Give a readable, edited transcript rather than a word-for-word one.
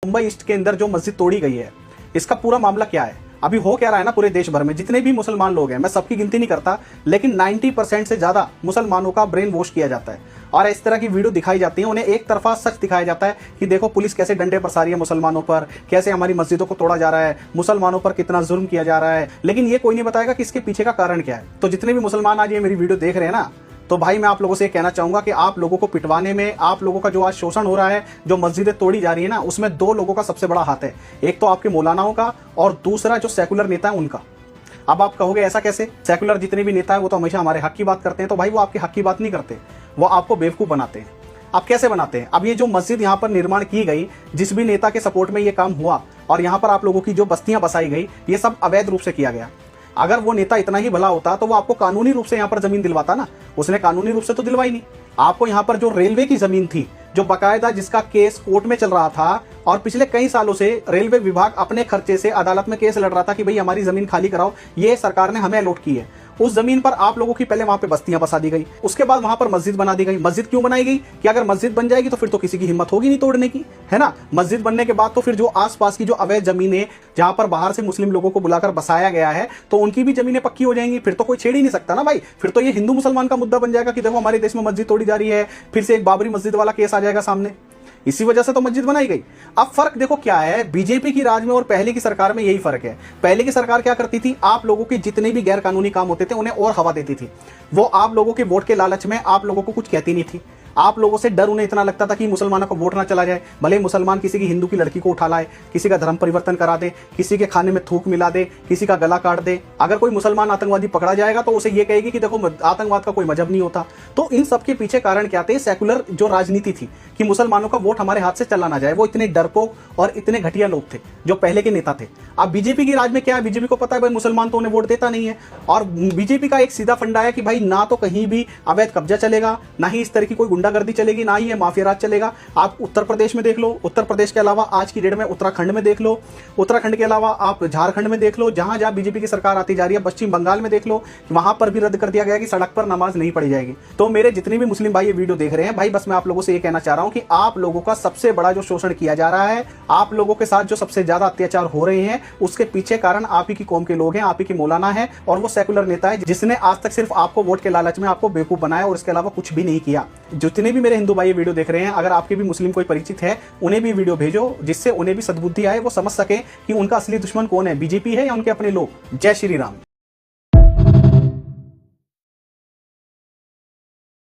Mumbai east के अंदर जो मस्जिद तोड़ी गई है, इसका पूरा मामला क्या है? अभी हो क्या रहा है ना, पूरे देश भर में जितने भी मुसलमान लोग हैं, मैं सबकी गिनती नहीं करता, लेकिन 90% से ज्यादा मुसलमानों का ब्रेन वॉश किया जाता है और इस तरह की वीडियो दिखाई जाती है। उन्हें एक तरफा सच दिखाया जाता है कि देखो पुलिस कैसे डंडे बरसा रही है मुसलमानों पर, कैसे हमारी मस्जिदों को तोड़ा जा रहा है, मुसलमानों पर कितना जुल्म किया जा रहा है, लेकिन ये कोई नहीं बताएगा कि इसके पीछे का कारण क्या है। तो जितने भी मुसलमान आज ये मेरी वीडियो देख रहे हैं ना, तो भाई मैं आप लोगों से कहना चाहूंगा कि आप लोगों को पिटवाने में, आप लोगों का जो आज शोषण हो रहा है, जो मस्जिदें तोड़ी जा रही है ना, उसमें दो लोगों का सबसे बड़ा हाथ है। एक तो आपके मौलानाओं का और दूसरा जो सेकुलर नेता है उनका। अब आप कहोगे ऐसा कैसे? सेकुलर जितने भी नेता है वो तो हमेशा हमारे हक की बात करते हैं। तो भाई वो आपके हक की बात नहीं करते, वो आपको बेवकूफ बनाते हैं। आप कैसे बनाते हैं? अब ये जो मस्जिद यहाँ पर निर्माण की गई, जिस भी नेता के सपोर्ट में ये काम हुआ और यहाँ पर आप लोगों की जो बस्तियां बसाई गई, ये सब अवैध रूप से किया गया। अगर वो नेता इतना ही भला होता तो वो आपको कानूनी रूप से यहाँ पर जमीन दिलवाता ना। उसने कानूनी रूप से तो दिलवाई नहीं। आपको यहाँ पर जो रेलवे की जमीन थी, जो बकायदा जिसका केस कोर्ट में चल रहा था और पिछले कई सालों से रेलवे विभाग अपने खर्चे से अदालत में केस लड़ रहा था कि भाई हमारी जमीन खाली कराओ, ये सरकार ने हमें अलॉट की है। उस जमीन पर आप लोगों की पहले वहां पे बस्तियां बसा दी गई, उसके बाद वहां पर मस्जिद बना दी गई। मस्जिद क्यों बनाई गई? कि अगर मस्जिद बन जाएगी तो फिर तो किसी की हिम्मत होगी नहीं तोड़ने की, है ना। मस्जिद बनने के बाद तो फिर जो आसपास की जो अवैध जमीनें, जहां पर बाहर से मुस्लिम लोगों को बुलाकर बसाया गया है, तो उनकी भी जमीनें पक्की हो जाएंगी। फिर तो कोई छेड़ ही नहीं सकता ना भाई। फिर तो ये हिंदू मुसलमान का मुद्दा बन जाएगा कि देखो हमारे देश में मस्जिद तोड़ी जा रही है, फिर से एक बाबरी मस्जिद वाला केस आ जाएगा सामने। इसी वजह से तो मस्जिद बनाई गई। अब फर्क देखो क्या है, बीजेपी की राज में और पहले की सरकार में यही फर्क है। पहले की सरकार क्या करती थी, आप लोगों के जितने भी गैर कानूनी काम होते थे उन्हें और हवा देती थी। वो आप लोगों के वोट के लालच में आप लोगों को कुछ कहती नहीं थी। आप लोगों से डर उन्हें इतना लगता था कि मुसलमानों को वोट ना चला जाए, भले मुसलमान किसी की हिंदू की लड़की को उठा लाए, किसी का धर्म परिवर्तन करा दे, किसी के खाने में थूक मिला दे, किसी का गला काट दे। अगर कोई मुसलमान आतंकवादी पकड़ा जाएगा तो उसे ये कहेगी कि देखो आतंकवाद का कोई मजहब नहीं होता। तो इन सब के पीछे कारण क्या थे? सेकुलर जो राजनीति थी कि मुसलमानों का वोट हमारे हाथ से चला ना जाए। वो इतने डरपोक और इतने घटिया लोग थे जो पहले के नेता थे। अब बीजेपी की राज में क्या है, बीजेपी को पता है भाई मुसलमान तो उन्हें वोट देता नहीं है, और बीजेपी का एक सीधा फंडा है कि भाई ना तो कहीं भी अवैध कब्जा चलेगा, ना ही इस तरह की कोई गुंडागर्दी चलेगी, ना ही ये माफिया राज चलेगा। आप उत्तर प्रदेश में देख लो, उत्तर प्रदेश के अलावा आज की डेट में उत्तराखंड में देख लो, उत्तराखंड के अलावा आप झारखंड में देख लो, जहां जहां बीजेपी की सरकार आती जा रही है। पश्चिम बंगाल में देख लो, वहां पर भी रद्द कर दिया गया कि सड़क पर नमाज नहीं पढ़ी जाएगी। तो मेरे जितने भी मुस्लिम भाई ये वीडियो देख रहे हैं, भाई बस मैं आप लोगों से ये कहना चाह रहा हूं कि आप लोगों का सबसे बड़ा जो शोषण किया जा रहा है, आप लोगों के साथ जो सबसे ज्यादा अत्याचार हो रहे हैं, उसके पीछे कारण आप ही की कौम के लोग हैं, आप ही की मौलाना है और वो सेकुलर नेता है जिसने आज तक सिर्फ आपको वोट के लालच में आपको बेवकूफ बनाया और इसके अलावा कुछ भी नहीं किया। जितने भी मेरे हिंदू भाई ये वीडियो देख रहे हैं, अगर आपके भी मुस्लिम कोई परिचित है, उन्हें भी वीडियो भेजो, जिससे उन्हें भी सद्बुद्धि आए, वो समझ सके कि उनका असली दुश्मन कौन है, बीजेपी है या उनके अपने लोग। जय श्री राम।